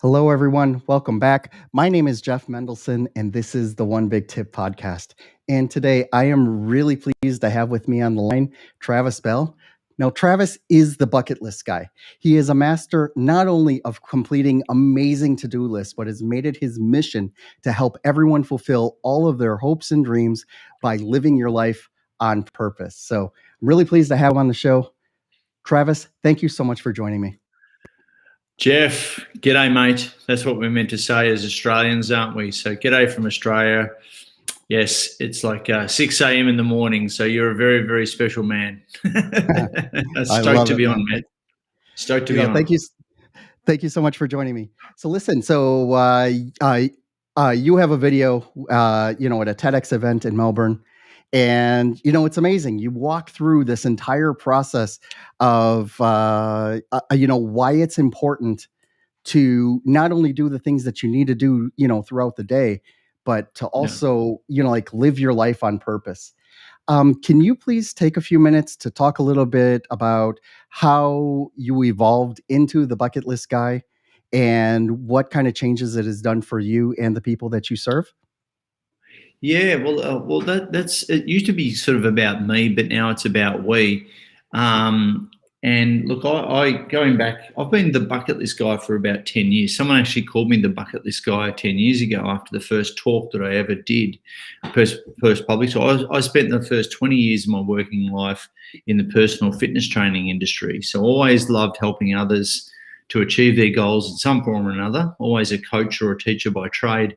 Hello, everyone. Welcome back. My name is Jeff Mendelson, and this is the One Big Tip podcast. And today I am really pleased to have with me on the line Travis Bell. Now, Travis is the bucket list guy. He is a master not only of completing amazing to do lists, but has made it his mission to help everyone fulfill all of their hopes and dreams by living your life on purpose. So I'm really pleased to have him on the show. Travis, thank you so much for joining me. Jeff, g'day, mate. That's what we're meant to say as Australians, aren't we? So g'day from Australia. Yes, it's like 6 a.m. in the morning, so you're a very, very special man. Stoked to be on, man. Stoked to be on. Thank you so much for joining me. So listen, you have a video, at a TEDx event in Melbourne. And, it's amazing. You walk through this entire process of, why it's important to not only do the things that you need to do, throughout the day, but to also, live your life on purpose. Can you please take a few minutes to talk a little bit about how you evolved into the bucket list guy and what kind of changes it has done for you and the people that you serve? Yeah, well, that's it. Used to be sort of about me, but now it's about we. And look, I going back, I've been the bucket list guy for about 10 years. Someone actually called me the bucket list guy 10 years ago after the first talk that I ever did, first public. So I spent the first 20 years of my working life in the personal fitness training industry. So always loved helping others to achieve their goals in some form or another. Always a coach or a teacher by trade.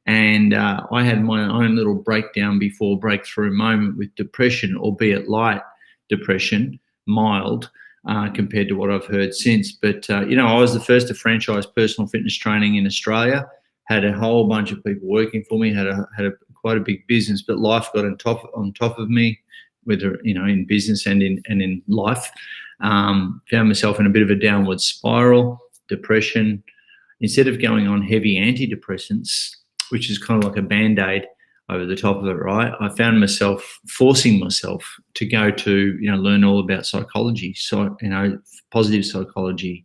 And I had my own little breakthrough moment with depression, albeit light depression, mild compared to what I've heard since. But, I was the first to franchise personal fitness training in Australia, had a whole bunch of people working for me, had quite a big business, but life got on top of me, whether, in business and in life. Found myself in a bit of a downward spiral, depression. Instead of going on heavy antidepressants, which is kind of like a Band-Aid over the top of it, right? I found myself forcing myself to go to, learn all about psychology, positive psychology,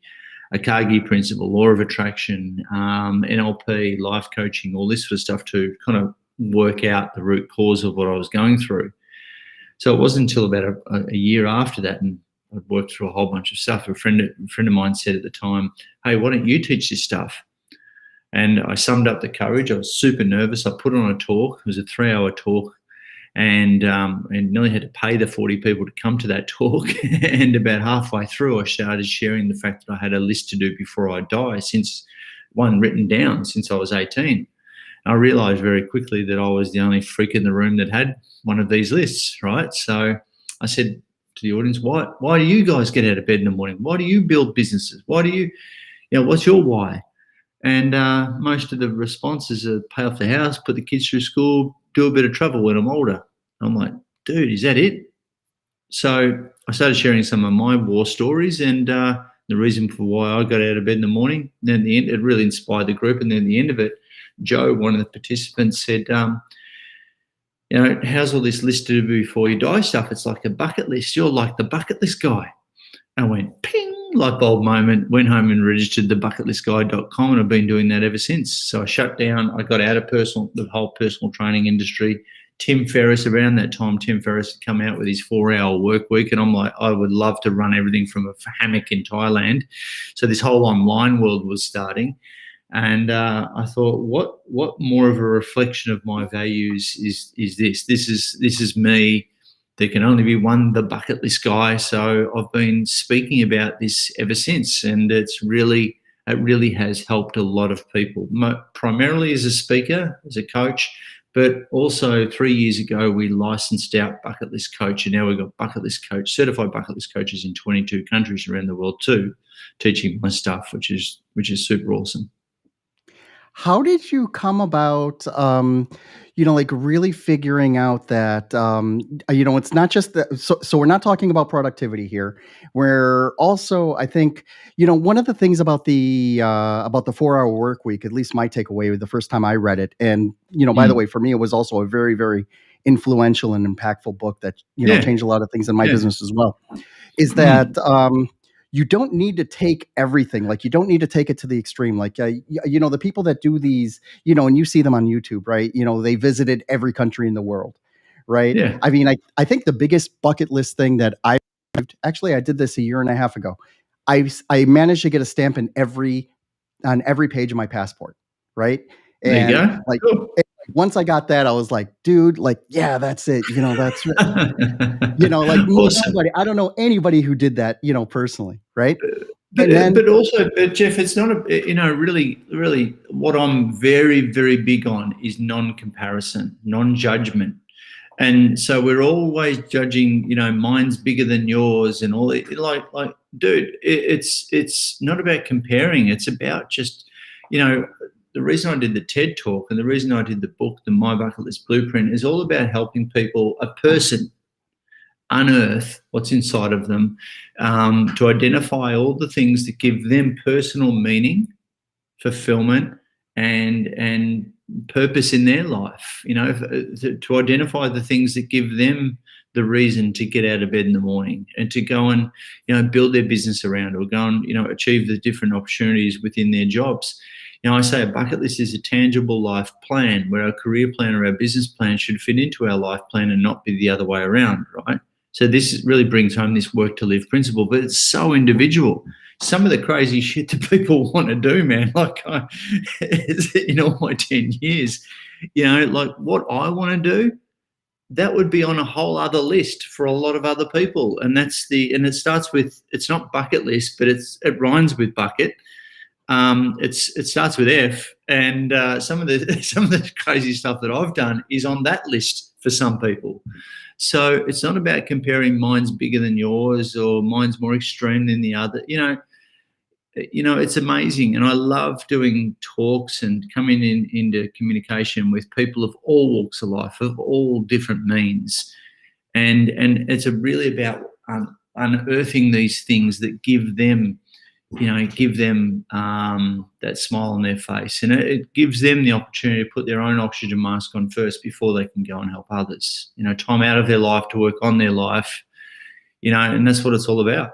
Akagi principle, law of attraction, NLP, life coaching, all this sort of stuff to kind of work out the root cause of what I was going through. So it wasn't until about a year after that, and I'd worked through a whole bunch of stuff. A friend of mine said at the time, "Hey, why don't you teach this stuff?" And I summed up the courage. I was super nervous. I put on a talk. It was a 3-hour talk, and nearly had to pay the 40 people to come to that talk. And about halfway through, I started sharing the fact that I had a list to do before I die, written down since I was 18. And I realised very quickly that I was the only freak in the room that had one of these lists, right? So I said to the audience, why do you guys get out of bed in the morning? Why do you build businesses? Why do you, what's your why? And most of the responses are pay off the house, put the kids through school, do a bit of travel when I'm older. I'm like, dude, is that it? So I started sharing some of my war stories and the reason for why I got out of bed in the morning. Then at the end, it really inspired the group. And then at the end of it, Joe, one of the participants, said, how's all this list to do before you die stuff? It's like a bucket list. You're like the bucket list guy. I went, ping. Light bulb moment, went home and registered the bucketlistguy.com, and I've been doing that ever since. So I shut down. I got out of the whole personal training industry. Tim Ferriss, around that time, Tim Ferriss had come out with his 4-hour work week, and I'm like, I would love to run everything from a hammock in Thailand. So this whole online world was starting, and I thought, what more of a reflection of my values is this? This is me. There can only be one, the bucket list guy. So I've been speaking about this ever since, and it really has helped a lot of people, primarily as a speaker, as a coach, but also 3 years ago we licensed out Bucket List Coach, and now we've got Bucket List Coach, certified Bucket List coaches in 22 countries around the world too, teaching my stuff, which is super awesome. How did you come about, really figuring out that, it's not just that. So we're not talking about productivity here. We're also, I think, one of the things about the 4-hour work week, at least my takeaway the first time I read it, and by the way, for me, it was also a very, very influential and impactful book that changed a lot of things in my business as well. Is that you don't need to take everything. Like, you don't need to take it to the extreme. Like, the people that do these, and you see them on YouTube, right? They visited every country in the world, right? Yeah. I mean, I think the biggest bucket list thing that actually, I did this a year and a half ago. I managed to get a stamp on every page of my passport, right? There you And go. like, Cool. once I got that, I was like, dude, like, yeah, that's it. That's like Awesome. nobody. I don't know anybody who did that, personally, right? And But then, also, Jeff, it's not really what I'm very, very big on is non-comparison, non-judgment. And so we're always judging, mine's bigger than yours and all it, like, dude, it's not about comparing. It's about just, the reason I did the TED talk and the reason I did the book, the My Bucket List Blueprint, is all about helping people, a person, unearth what's inside of them, to identify all the things that give them personal meaning, fulfillment, and purpose in their life. To identify the things that give them the reason to get out of bed in the morning and to go and build their business around, or go and achieve the different opportunities within their jobs. I say a bucket list is a tangible life plan, where our career plan or our business plan should fit into our life plan and not be the other way around, right? So this really brings home this work to live principle, but it's so individual. Some of the crazy shit that people want to do, man, like in all my 10 years, like what I want to do, that would be on a whole other list for a lot of other people. And it starts with, it's not bucket list, but it rhymes with bucket. It starts with F, and some of the crazy stuff that I've done is on that list for some people. So it's not about comparing mine's bigger than yours or mine's more extreme than the other. It's amazing, and I love doing talks and coming into communication with people of all walks of life, of all different means, and it's really about unearthing these things that give them that smile on their face, and it gives them the opportunity to put their own oxygen mask on first before they can go and help others. Time out of their life to work on their life, and that's what it's all about.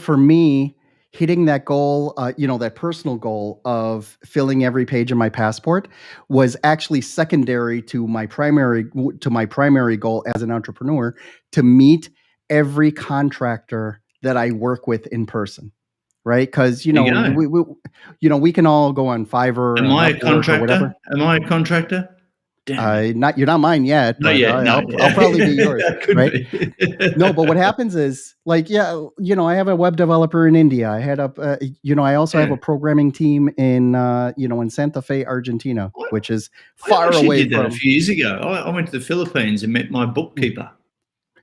for me, hitting that goal, that personal goal of filling every page of my passport was actually secondary to my primary goal as an entrepreneur, to meet every contractor that I work with in person, right? Because There you go. we can all go on Fiverr Am and I a Upwork or whatever. contractor? Am I a contractor? Damn it. You're not mine yet, Not but yet. No. I'll probably be yours, That could right? be. No, but what happens is, like, I have a web developer in India. I had I also have Yeah. a programming team in Santa Fe, Argentina, which is I far actually away did that a from. few years ago. I went to the Philippines and met my bookkeeper.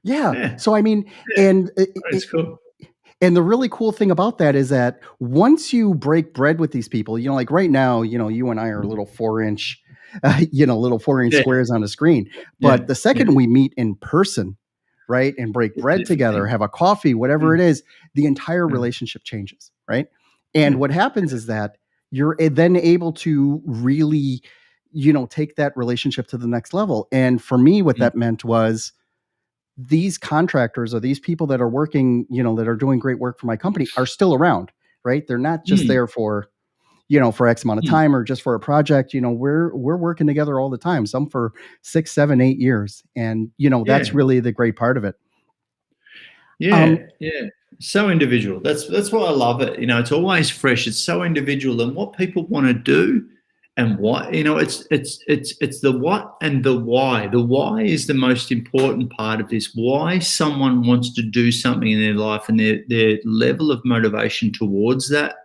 Yeah. Yeah. So I mean, Yeah. and It's cool. and the really cool thing about that is that once you break bread with these people, like right now, you and I are little 4-inch, little 4-inch Yeah. squares on a screen. Yeah. But the second we meet in person, right, and break It's a bread different together, thing. have a coffee, whatever Mm. it is, the entire Mm. relationship changes, right? And Yeah. what happens is that you're then able to really, take that relationship to the next level. And for me, what Mm. that meant was, these contractors or these people that are working, that are doing great work for my company are still around, right? They're not just Mm. there for, for X amount of Mm. time or just for a project. We're working together all the time, some for 6, 7, 8 years. And, that's Yeah. really the great part of it. Yeah. Yeah. So individual. That's why I love it. It's always fresh. It's so individual, and what people want to do, and what it's the what and the why. The why is the most important part of this. Why someone wants to do something in their life, and their level of motivation towards that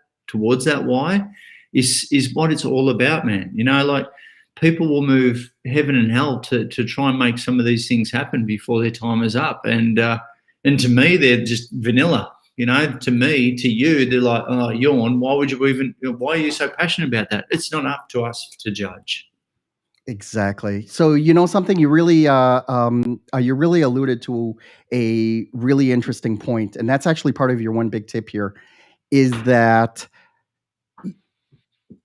why is what it's all about, man. Like, people will move heaven and hell to try and make some of these things happen before their time is up, and to me, they're just vanilla. To me, to you, they're like, oh, yawn. Why are you so passionate about that? It's not up to us to judge. Exactly. So, something you really alluded to a really interesting point, and that's actually part of your one big tip here, is that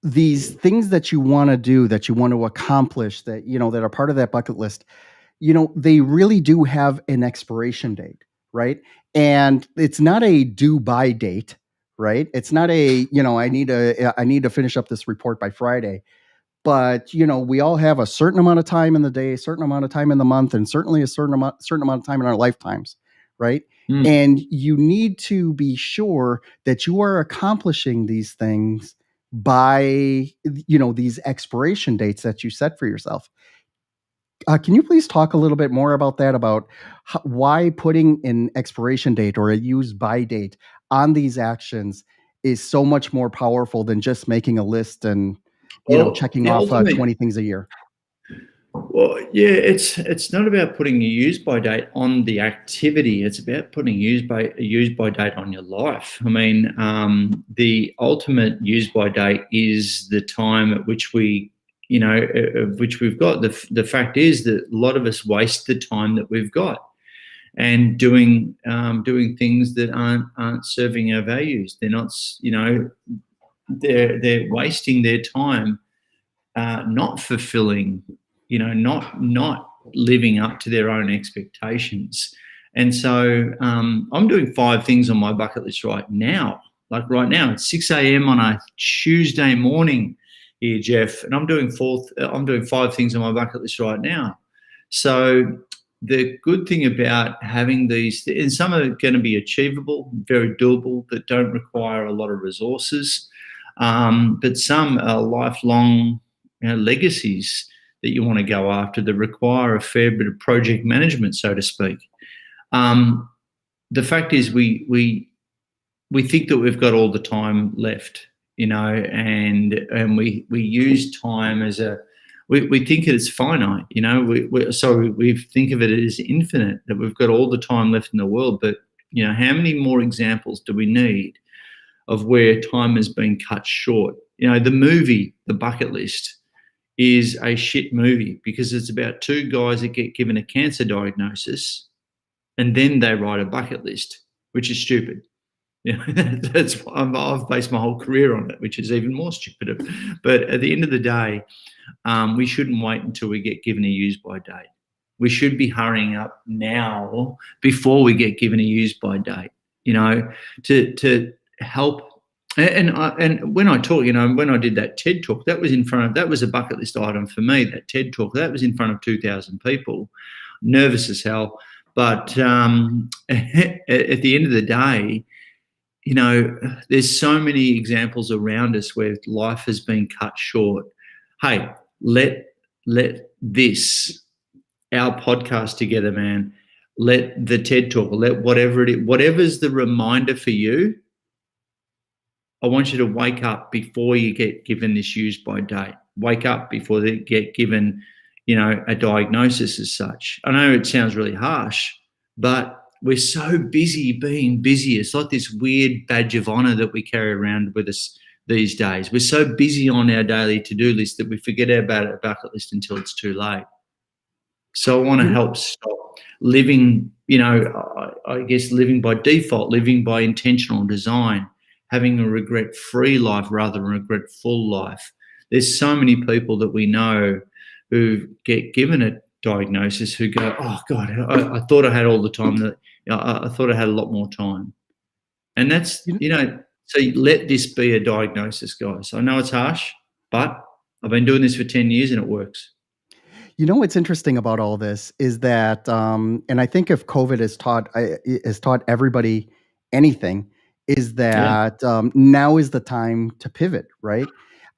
these things that you want to do, that you want to accomplish, that that are part of that bucket list, they really do have an expiration date, right? And it's not a due by date, right? It's not a, I need to finish up this report by Friday. But we all have a certain amount of time in the day, a certain amount of time in the month, and certainly a certain amount of time in our lifetimes, right? Mm. And you need to be sure that you are accomplishing these things by these expiration dates that you set for yourself. Can you please talk a little bit more about that, about why putting an expiration date or a use by date on these actions is so much more powerful than just making a list and Well, checking the off ultimate 20 things a year? Well, yeah, it's not about putting a use by date on the activity. It's about putting a use by date on your life. I mean, the ultimate use by date is the time at which of which we've got. The fact is that a lot of us waste the time that we've got and doing things that aren't serving our values. They're not, they're wasting their time not fulfilling, not living up to their own expectations. And so I'm doing 5 things on my bucket list right now. Like right now, it's 6 a.m. on a Tuesday morning here, Jeff, and I'm doing 5 things on my bucket list right now. So the good thing about having these, and some are going to be achievable, very doable, that don't require a lot of resources, but some are lifelong legacies that you want to go after that require a fair bit of project management, so to speak. The fact is, we think that we've got all the time left, and we use time as we think it's finite, we think of it as infinite, that we've got all the time left in the world. But how many more examples do we need of where time has been cut short? The movie, The Bucket List, is a shit movie because it's about 2 guys that get given a cancer diagnosis and then they write a bucket list, which is stupid. That's I've based my whole career on it, which is even more stupid. But at the end of the day, we shouldn't wait until we get given a use by date. We should be hurrying up now before we get given a use by date, to help. And when I talk, when I did that TED talk, that was a bucket list item for me. That TED talk, that was in front of 2,000 people, nervous as hell. But at the end of the day, there's so many examples around us where life has been cut short. Hey, let this, our podcast together, man, let the TED talk, let whatever it is, whatever's the reminder for you. I want you to wake up before you get given this use by date. Wake up before they get given, a diagnosis as such. I know it sounds really harsh, but we're so busy being busy. It's like this weird badge of honor that we carry around with us these days. We're so busy on our daily to-do list that we forget about our bucket list until it's too late. So I want to help stop living, I guess living by default, living by intentional design, having a regret-free life rather than a regret-full life. There's so many people that we know who get given a diagnosis who go, oh God, I thought I had all the time. I thought I had a lot more time. And that's, so let this be a diagnosis, guys. I know it's harsh, but I've been doing this for 10 years and it works. What's interesting about all this is that, and I think if COVID has taught everybody anything, is that now is the time to pivot, right?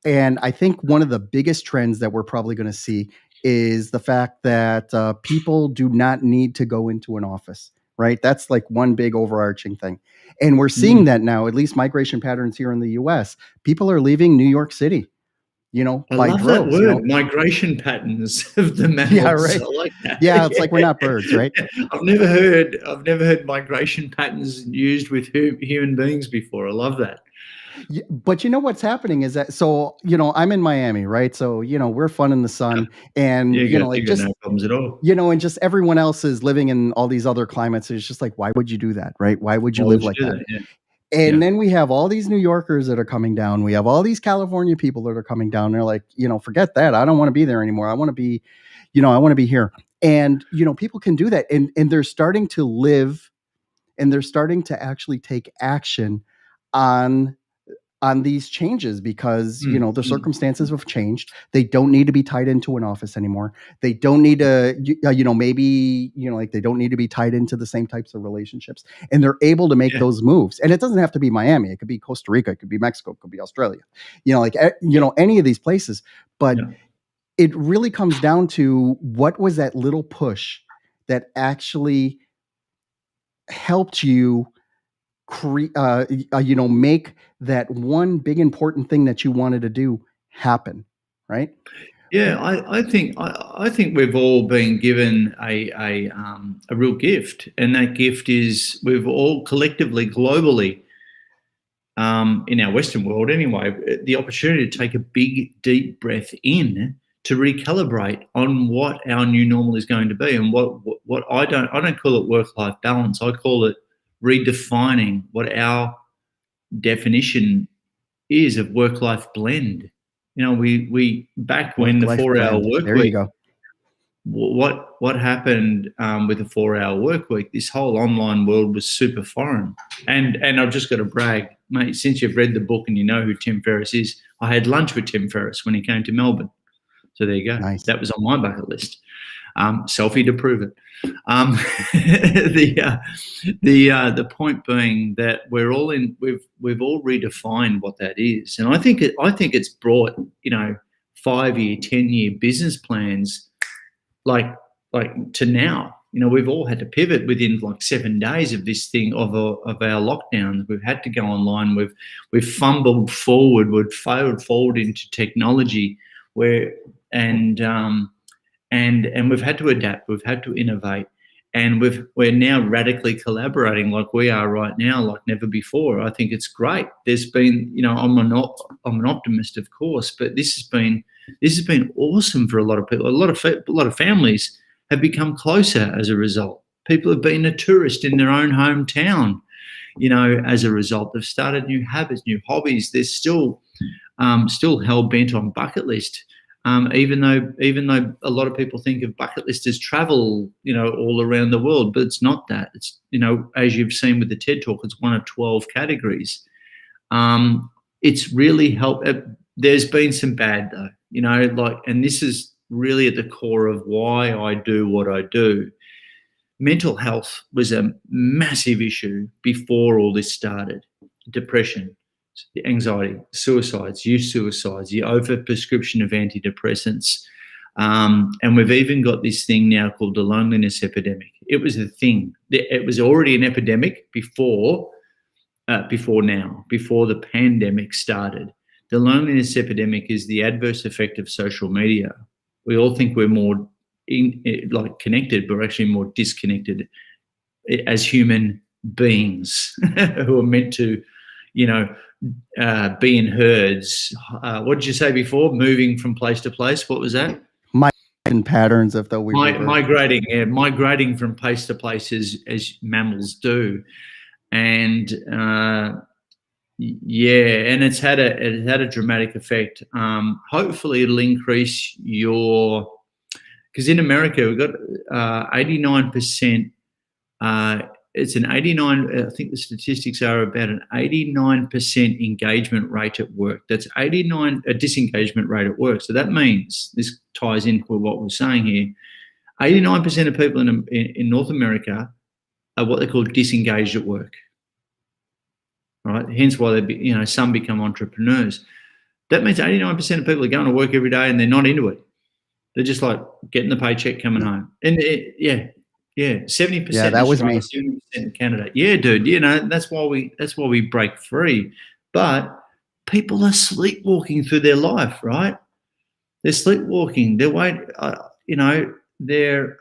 And I think one of the biggest trends that we're probably going to see is the fact that people do not need to go into an office, right? That's like one big overarching thing. And we're seeing that now, at least migration patterns here in the US. People are leaving New York City, I by love droves. that word, migration patterns of the mammals. Yeah, right. I like that. Yeah, it's like we're not birds, right? I've never heard migration patterns used with human beings before. I love that. Yeah, but what's happening is that, so I'm in Miami, right? So we're fun in the sun, and You got just no problems at all. and just everyone else is living in all these other climates. It's just like, why would you do that, right? Why would you live like that? Yeah. And then we have all these New Yorkers that are coming down. We have all these California people that are coming down. They're like, forget that. I don't want to be there anymore. I want to be, I want to be here. And people can do that, and they're starting to live and they're starting to actually take action on these changes because the circumstances have changed. They don't need to be tied into an office anymore. They don't need to maybe like they don't need to be tied into the same types of relationships, and they're able to make those moves. And it doesn't have to be Miami. It could be Costa Rica, it could be Mexico, it could be Australia, any of these places. But it really comes down to what was that little push that actually helped you make that one big important thing that you wanted to do happen, right? Yeah, I think we've all been given a real gift, and that gift is we've all collectively, globally, in our Western world anyway, the opportunity to take a big, deep breath in to recalibrate on what our new normal is going to be, and what I don't call it work-life balance. I call it redefining what our definition is of work-life blend. We back when the 4-hour work there week. You go. What happened with the 4-hour work week? This whole online world was super foreign, and I've just got to brag, mate. Since you've read the book and you know who Tim Ferriss is, I had lunch with Tim Ferriss when he came to Melbourne. So there you go. Nice. That was on my bucket list. Selfie to prove it. The point being that we're all we've all redefined what that is, and I think it's brought 5-year, 10-year business plans like to now. We've all had to pivot within like 7 days of this thing of our lockdown. We've had to go online. We've fumbled forward. We've failed forward into technology and we've had to adapt. We've had to innovate, and we're now radically collaborating like we are right now, like never before. I think it's great. There's been, I'm an optimist, of course, but this has been awesome for a lot of people. A lot of families have become closer as a result. People have been a tourist in their own hometown, as a result. They've started new habits, new hobbies. They're still hell bent on bucket list. Even though a lot of people think of bucket list as travel, all around the world, but it's not that. It's, as you've seen with the TED Talk, it's one of 12 categories. It's really helped. There's been some bad though, and this is really at the core of why I do what I do. Mental health was a massive issue before all this started. Depression, anxiety, suicides, youth suicides, the overprescription of antidepressants. And we've even got this thing now called the loneliness epidemic. It was a thing. It was already an epidemic before the pandemic started. The loneliness epidemic is the adverse effect of social media. We all think we're more connected, but we're actually more disconnected as human beings who are meant to, be in herds. What did you say before? Moving from place to place. What was that? In patterns of the migrating from place to place as mammals do, and and it's had a dramatic effect. Hopefully, it'll increase because in America we've got 89%. It's an 89. I think the statistics are about an 89% engagement rate at work. That's 89 a disengagement rate at work. So that means this ties into what we're saying here. 89% of people in North America are what they call disengaged at work. Right. Hence why some become entrepreneurs. That means 89% of people are going to work every day and they're not into it. They're just like getting the paycheck, coming home, and 70%. Yeah, that was me. 70% in Canada. Yeah, dude. That's why we break free. But people are sleepwalking through their life, right? They're sleepwalking. They're they're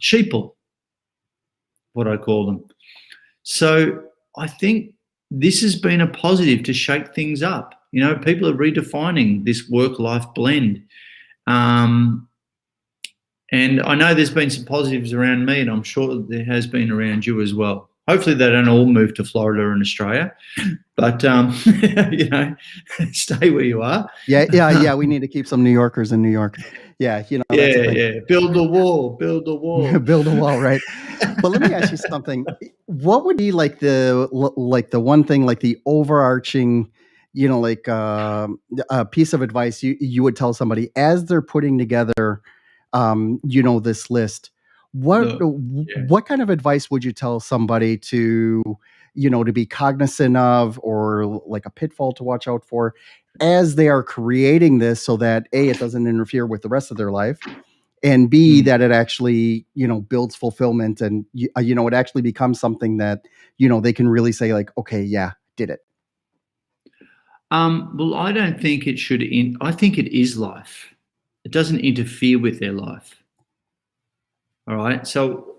sheeple, what I call them. So I think this has been a positive to shake things up. People are redefining this work-life blend. And I know there's been some positives around me, and I'm sure there has been around you as well. Hopefully they don't all move to Florida and Australia, but stay where you are. Yeah. We need to keep some New Yorkers in New York. Yeah, that's the thing. Yeah. Build a wall. Build a wall. Build a wall, right? But let me ask you something. What would be like the one thing, like the overarching, a piece of advice you would tell somebody as they're putting together, this list? What kind of advice would you tell somebody to be cognizant of, or like a pitfall to watch out for as they are creating this, so that A, it doesn't interfere with the rest of their life, and B, that it actually, builds fulfillment, and it actually becomes something that, they can really say like, okay, yeah, did it. Well, I don't think it should. I think it is life. It doesn't interfere with their life. All right. So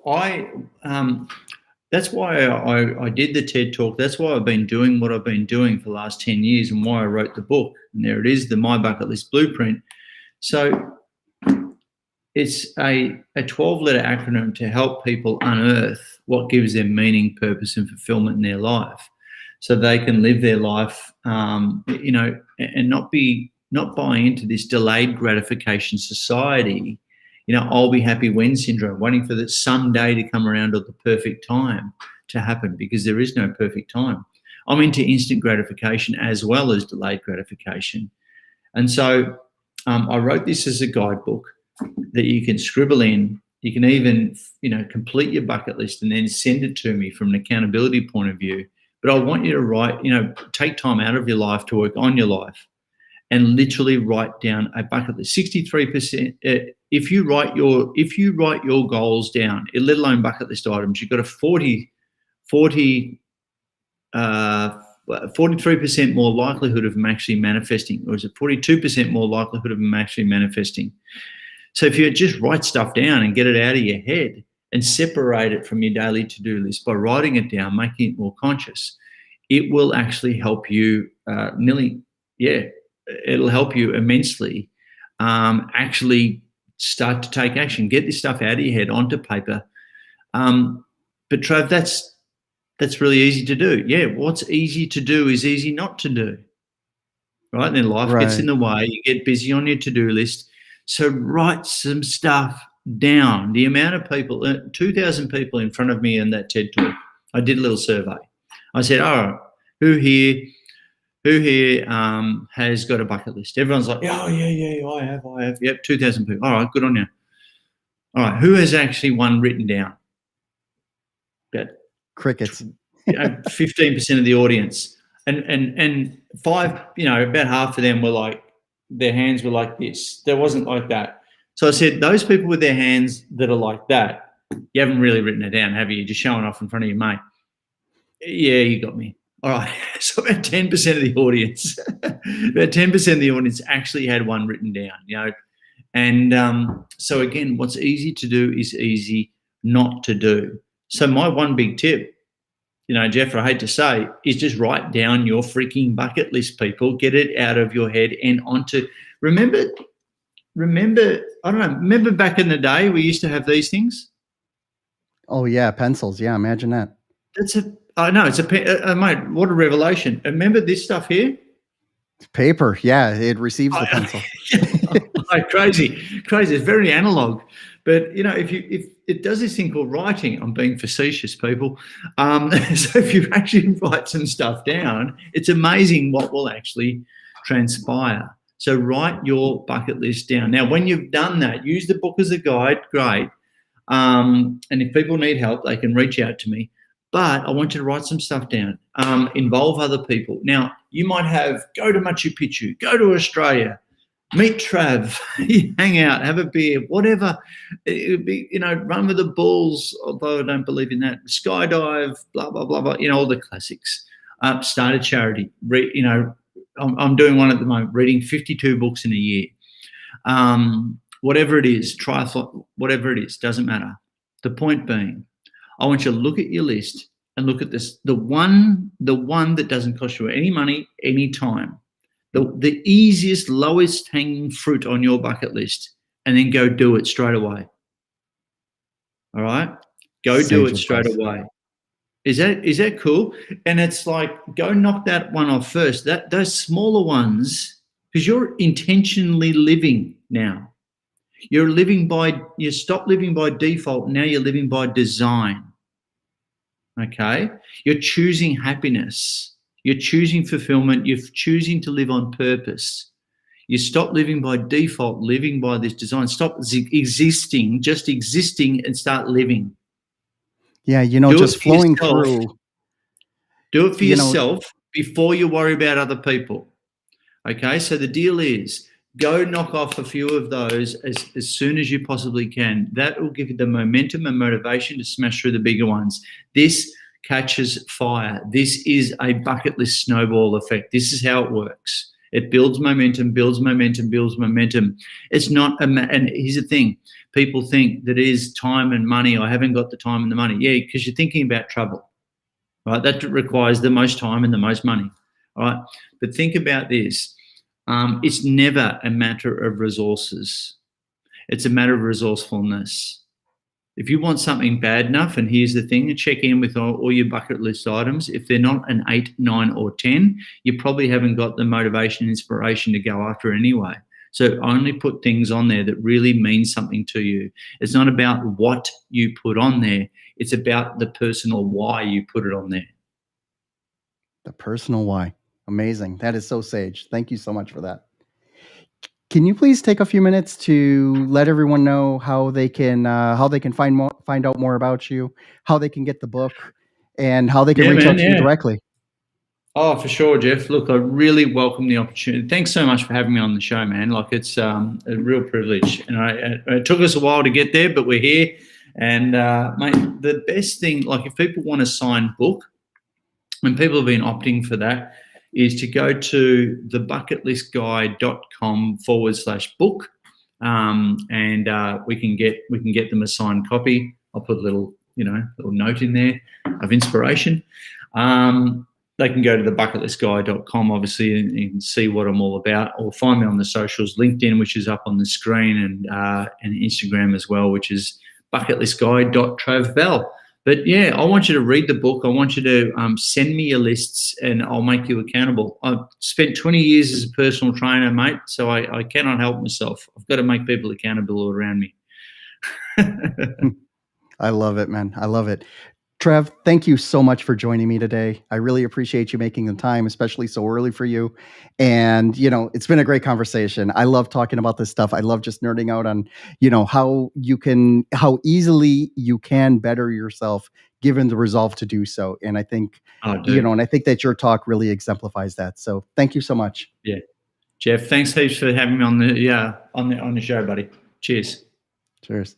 that's why I did the TED Talk. That's why I've been doing what I've been doing for the last 10 years, and why I wrote the book. And there it is, the My Bucket List Blueprint. So it's a 12-letter acronym to help people unearth what gives them meaning, purpose, and fulfillment in their life, so they can live their life, and not buy into this delayed gratification society. I'll be happy when syndrome, waiting for the someday to come around, or the perfect time to happen, because there is no perfect time. I'm into instant gratification as well as delayed gratification. And so I wrote this as a guidebook that you can scribble in. You can even, complete your bucket list and then send it to me from an accountability point of view. But I want you to write, take time out of your life to work on your life, and literally write down a bucket list. 63%. If you write your goals down, let alone bucket list items, you've got a 43% more likelihood of them actually manifesting, or is it 42% more likelihood of them actually manifesting? So if you just write stuff down and get it out of your head and separate it from your daily to-do list by writing it down, making it more conscious, it will actually help you it'll help you immensely actually start to take action, get this stuff out of your head onto paper. But Trav, that's really easy to do. Yeah, what's easy to do is easy not to do, right? And then life gets in the way. You get busy on your to-do list. So write some stuff down. The amount of people, 2,000 people in front of me in that TED Talk, I did a little survey. I said, all right, who here has got a bucket list? Everyone's like, oh, yeah, I have. Yep, 2,000 people. All right, good on you. All right, who has actually one written down? About crickets. 15% of the audience. And five, about half of them were like, their hands were like this. There wasn't like that. So I said, those people with their hands that are like that, you haven't really written it down, have you? You're just showing off in front of your mate. Yeah, you got me. All right. So about 10% of the audience, actually had one written down, And so again, what's easy to do is easy not to do. So my one big tip, Jeff, I hate to say, is just write down your freaking bucket list, people. Get it out of your head and onto. Remember, I don't know, remember back in the day we used to have these things? Oh, yeah, pencils. Yeah, imagine that. Mate, what a revelation. Remember this stuff here? It's paper. Yeah, it receives the pencil. Crazy. It's very analog. But, if it does this thing called writing, I'm being facetious, people. So if you actually write some stuff down, it's amazing what will actually transpire. So write your bucket list down. Now, when you've done that, use the book as a guide. Great. And if people need help, they can reach out to me. But I want you to write some stuff down. Involve other people. Now, you might go to Machu Picchu, go to Australia, meet Trav, hang out, have a beer, whatever. It would be, run with the bulls, although I don't believe in that. Skydive, blah, blah, blah, blah, all the classics. Start a charity. I'm doing one at the moment, reading 52 books in a year. Whatever it is, triathlon, whatever it is, doesn't matter. The point being, I want you to look at your list and look at this, the one that doesn't cost you any money, any time. The easiest, lowest hanging fruit on your bucket list, and then go do it straight away. All right? Go do it straight away. Is that cool? And it's like, go knock that one off first. Those smaller ones, because you're intentionally living now. You stop living by default. Now you're living by design. Okay. You're choosing happiness. You're choosing fulfillment. You're choosing to live on purpose. You stop living by default, living by this design. Stop existing, just existing, and start living. Yeah, Do just it for flowing yourself. through. Do it for yourself before you worry about other people. Okay, so the deal is, go knock off a few of those as soon as you possibly can. That will give you the momentum and motivation to smash through the bigger ones. This catches fire. This is a bucket list snowball effect. This is how it works. It builds momentum, builds momentum, builds momentum. It's not, and here's the thing, people think that it is time and money. I haven't got the time and the money. Yeah, because you're thinking about travel, right? That requires the most time and the most money, all right? But think about this. It's never a matter of resources. It's a matter of resourcefulness. If you want something bad enough, and here's the thing, check in with all your bucket list items. If they're not an 8, 9, or 10, you probably haven't got the motivation and inspiration to go after it anyway. So only put things on there that really mean something to you. It's not about what you put on there. It's about the personal why you put it on there. The personal why. Amazing. That is so sage. Thank you so much for that. Can you please take a few minutes to let everyone know how they can find out more about you, how they can get the book, and how they can reach out to you directly? Oh, for sure, Jeff. Look, I really welcome the opportunity. Thanks so much for having me on the show, man. Like, it's a real privilege. And it took us a while to get there, but we're here. And, mate, the best thing, like, if people want to sign book, and people have been opting for that, is to go to thebucketlistguy.com/book, and we can get them a signed copy. I'll put a little note in there of inspiration. They can go to thebucketlistguy.com, obviously, and see what I'm all about, or find me on the socials, LinkedIn, which is up on the screen, and Instagram as well, which is bucketlistguy.travbell. But yeah, I want you to read the book. I want you to send me your lists, and I'll make you accountable. I've spent 20 years as a personal trainer, mate, so I cannot help myself. I've got to make people accountable around me. I love it, man. I love it. Trav, thank you so much for joining me today. I really appreciate you making the time, especially so early for you. And, it's been a great conversation. I love talking about this stuff. I love just nerding out on, how easily you can better yourself given the resolve to do so. And I think, and I think that your talk really exemplifies that. So thank you so much. Yeah. Jeff, thanks heaps for having me on the show, buddy. Cheers. Cheers.